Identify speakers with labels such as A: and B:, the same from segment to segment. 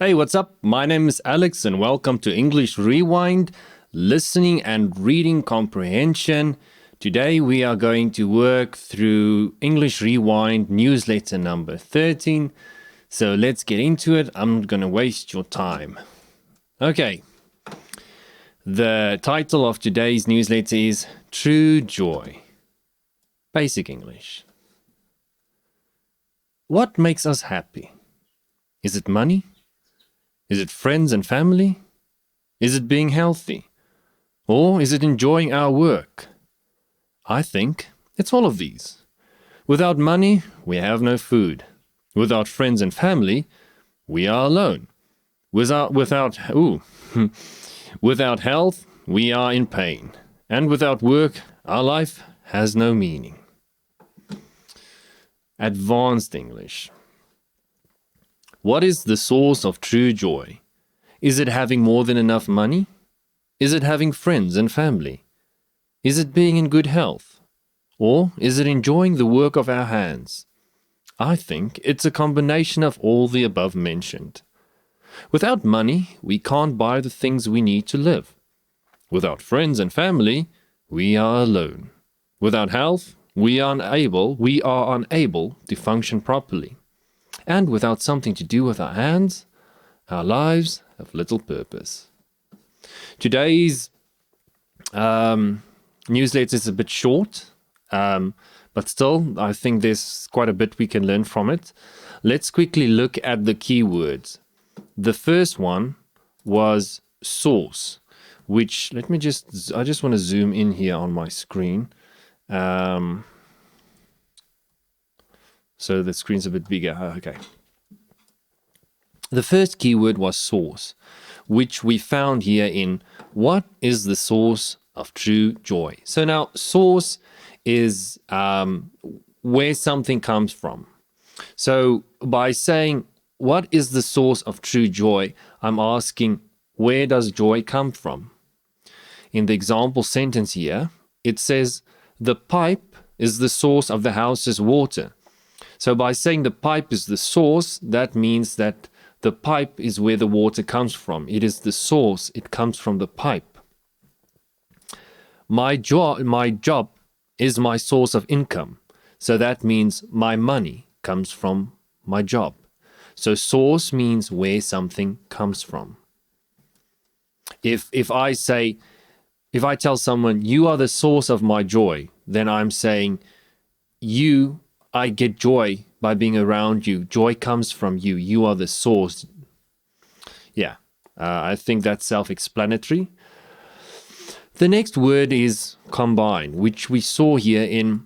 A: Hey, what's up? My name is Alex and welcome to English Rewind, Listening and Reading Comprehension. Today we are going to work through English Rewind newsletter number 13. So let's get into it. I'm not going to waste your time. Okay. The title of today's newsletter is True Joy. Basic English. What makes us happy? Is it money? Is it friends and family? Is it being healthy? Or is it enjoying our work? I think it's all of these. Without money, we have no food. Without friends and family, we are alone. Without health, we are in pain. And without work, our life has no meaning. Advanced English. What is the source of true joy? Is it having more than enough money? Is it having friends and family? Is it being in good health? Or is it enjoying the work of our hands? I think it's a combination of all the above mentioned. Without money, we can't buy the things we need to live. Without friends and family, we are alone. Without health, we are unable to function properly. And without something to do with our hands, our lives have little purpose. Today's newsletter is a bit short, but still, I think there's quite a bit we can learn from it. Let's quickly look at the keywords. The first one was source, which I just want to zoom in here on my screen. So the screen's a bit bigger. Okay. The first keyword was source, which we found here in what is the source of true joy. So now source is where something comes from. So by saying what is the source of true joy, I'm asking where does joy come from? In the example sentence here, it says the pipe is the source of the house's water. So by saying the pipe is the source, that means that the pipe is where the water comes from. It is the source. It comes from the pipe. My job is my source of income. So that means my money comes from my job. So source means where something comes from. If I tell someone, you are the source of my joy, then I'm saying, I get joy by being around you. Joy comes from you. You are the source. Yeah, I think that's self-explanatory. The next word is combine, which we saw here in,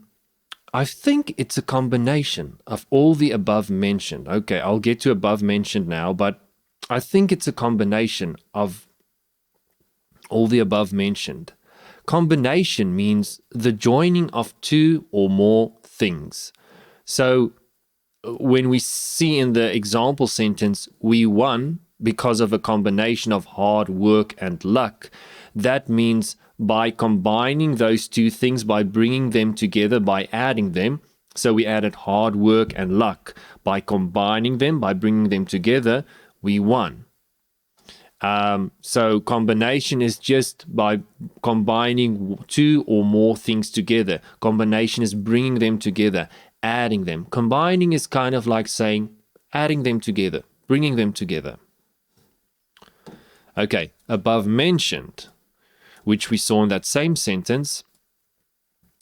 A: I think it's a combination of all the above mentioned. Okay, I'll get to above mentioned now, but I think it's a combination of all the above mentioned. Combination means the joining of two or more things. So when we see in the example sentence, we won because of a combination of hard work and luck, that means by combining those two things, by bringing them together, by adding them. So we added hard work and luck. By combining them, by bringing them together, we won. So combination is just by combining two or more things together. Combination is bringing them together, adding them. Combining is kind of like saying adding them together, bringing them together. Okay, above mentioned, which we saw in that same sentence,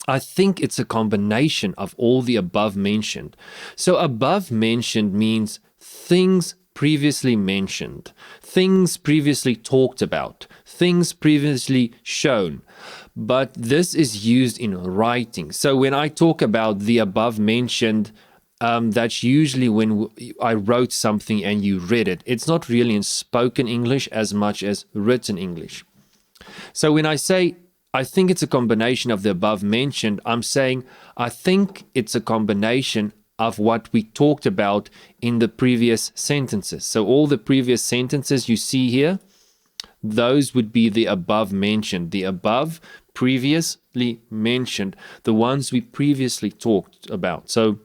A: I think it's a combination of all the above mentioned. So above mentioned means things previously mentioned, things previously talked about, things previously shown. But this is used in writing. So when I talk about the above mentioned, that's usually when I wrote something and you read it. It's not really in spoken English as much as written English. So when I say, I think it's a combination of the above mentioned, I'm saying, I think it's a combination of what we talked about in the previous sentences. So all the previous sentences you see here, those would be the above mentioned. The above previously mentioned, the ones we previously talked about. So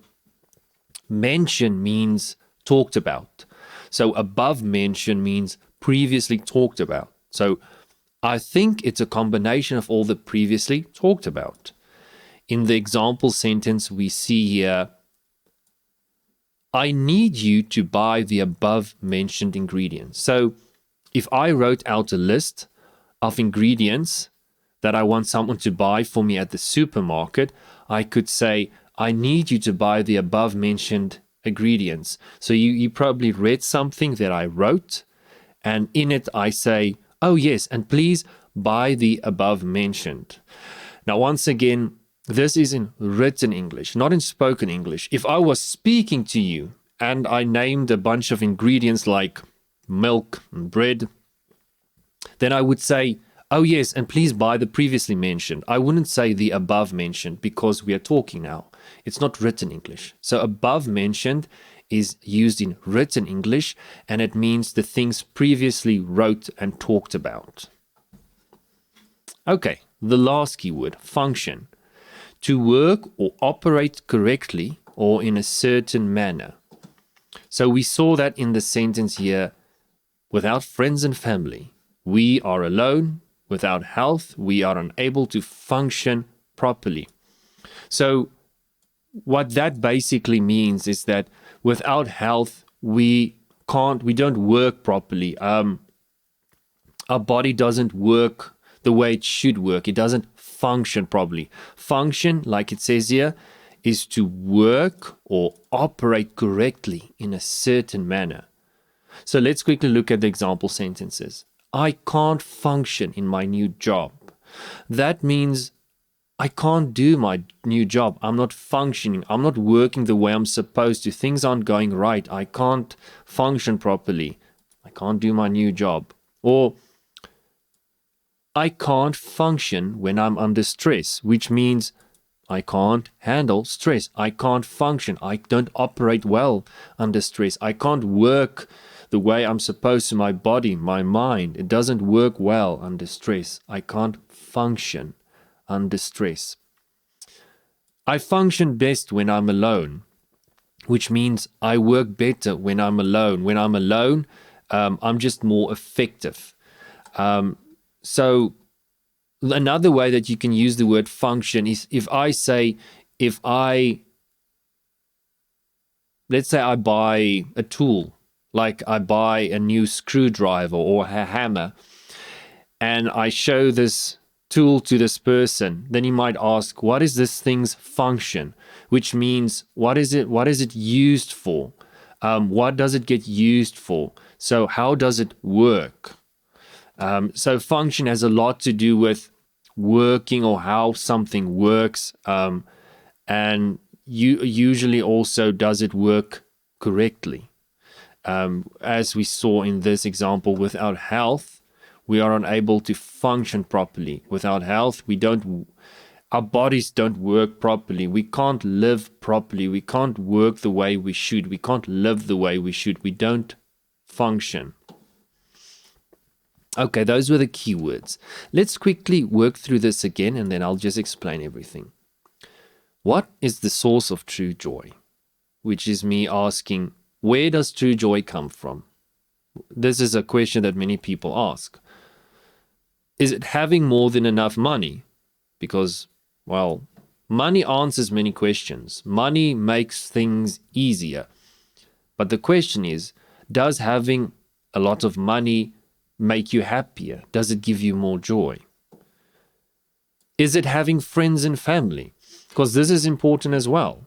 A: mention means talked about. So above mentioned means previously talked about. So I think it's a combination of all the previously talked about. In the example sentence, we see here, I need you to buy the above mentioned ingredients. So if I wrote out a list of ingredients that I want someone to buy for me at the supermarket, I could say, I need you to buy the above mentioned ingredients. So you probably read something that I wrote, and in it I say, oh yes, and please buy the above mentioned. Now, once again, this is in written English, not in spoken English. If I was speaking to you and I named a bunch of ingredients like milk and bread, then I would say, oh yes, and please buy the previously mentioned. I wouldn't say the above mentioned because we are talking now. It's not written English. So above mentioned is used in written English, and it means the things previously wrote and talked about. Okay, the last keyword, function. To work or operate correctly or in a certain manner. So we saw that in the sentence here, without friends and family, we are alone. Without health, we are unable to function properly. So what that basically means is that without health, we don't work properly. Our body doesn't work the way it should work. It doesn't function properly. Function, like it says here, is to work or operate correctly in a certain manner. So let's quickly look at the example sentences. I can't function in my new job. That means I can't do my new job. I'm not functioning. I'm not working the way I'm supposed to. Things aren't going right. I can't function properly. I can't do my new job. Or I can't function when I'm under stress, which means I can't handle stress. I can't function. I don't operate well under stress. I can't work the way I'm supposed to, my body, my mind. It doesn't work well under stress. I can't function under stress. I function best when I'm alone, which means I work better when I'm alone. When I'm alone, I'm just more effective. So another way that you can use the word function is let's say I buy a tool, like I buy a new screwdriver or a hammer, and I show this tool to this person, then he might ask, what is this thing's function? Which means, what is it used for? What does it get used for? So how does it work? So function has a lot to do with working or how something works, and usually also does it work correctly. As we saw in this example, without health, we are unable to function properly. Without health, our bodies don't work properly. We can't live properly. We can't work the way we should. We can't live the way we should. We don't function. Okay, those were the keywords. Let's quickly work through this again, and then I'll just explain everything. What is the source of true joy? Which is me asking, where does true joy come from? This is a question that many people ask. Is it having more than enough money? Because, well, money answers many questions. Money makes things easier. But the question is, does having a lot of money make you happier? Does it give you more joy? Is it having friends and family? Because this is important as well.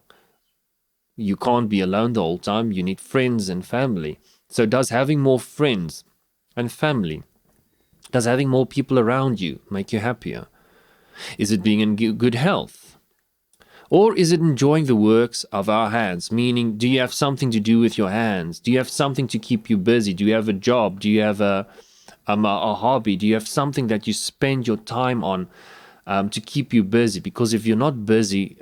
A: You can't be alone the whole time. You need friends and family. So does having more friends and family, does having more people around you make you happier? Is it being in good health? Or is it enjoying the works of our hands? Meaning, do you have something to do with your hands? Do you have something to keep you busy? Do you have a job? Do you have a hobby? Do you have something that you spend your time on to keep you busy? Because if you're not busy,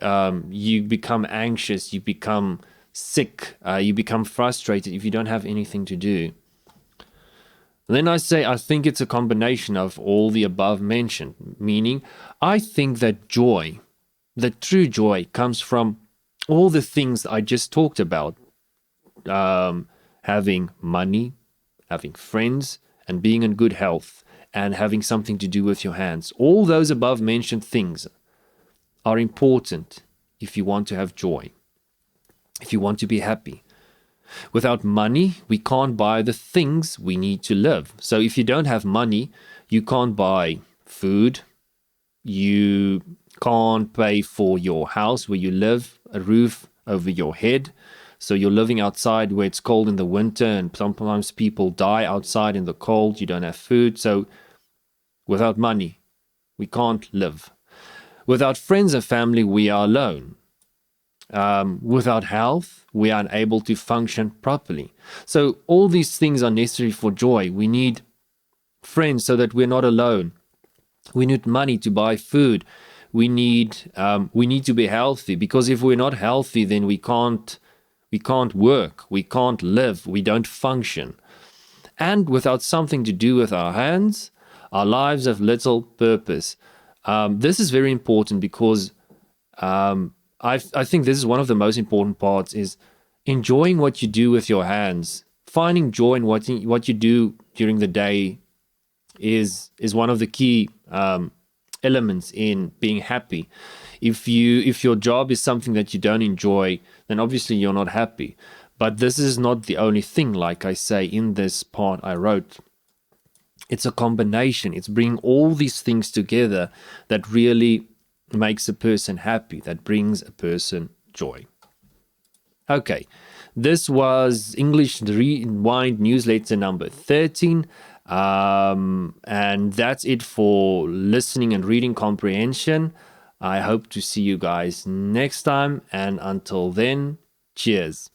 A: you become anxious, you become sick, you become frustrated if you don't have anything to do. Then I think it's a combination of all the above mentioned, meaning I think that joy, that true joy, comes from all the things I just talked about. having money, having friends, and being in good health, and having something to do with your hands. All those above mentioned things are important if you want to have joy, if you want to be happy. Without money, we can't buy the things we need to live. So if you don't have money, you can't buy food, you can't pay for your house where you live, a roof over your head. So you're living outside where it's cold in the winter, and sometimes people die outside in the cold. You don't have food. So without money, we can't live. Without friends and family, we are alone. Without health, we are unable to function properly. So all these things are necessary for joy. We need friends so that we're not alone. We need money to buy food. We need to be healthy, because if we're not healthy, then we can't work, we can't live, we don't function. And without something to do with our hands, our lives have little purpose. This is very important, because I think this is one of the most important parts, is enjoying what you do with your hands. Finding joy in what you do during the day is one of the key elements in being happy. If your job is something that you don't enjoy, then obviously you're not happy. But this is not the only thing. Like I say in this part I wrote, it's a combination. It's bringing all these things together that really makes a person happy, that brings a person joy. Okay, this was English Rewind newsletter number 13. And that's it for listening and reading comprehension. I hope to see you guys next time, and until then, cheers.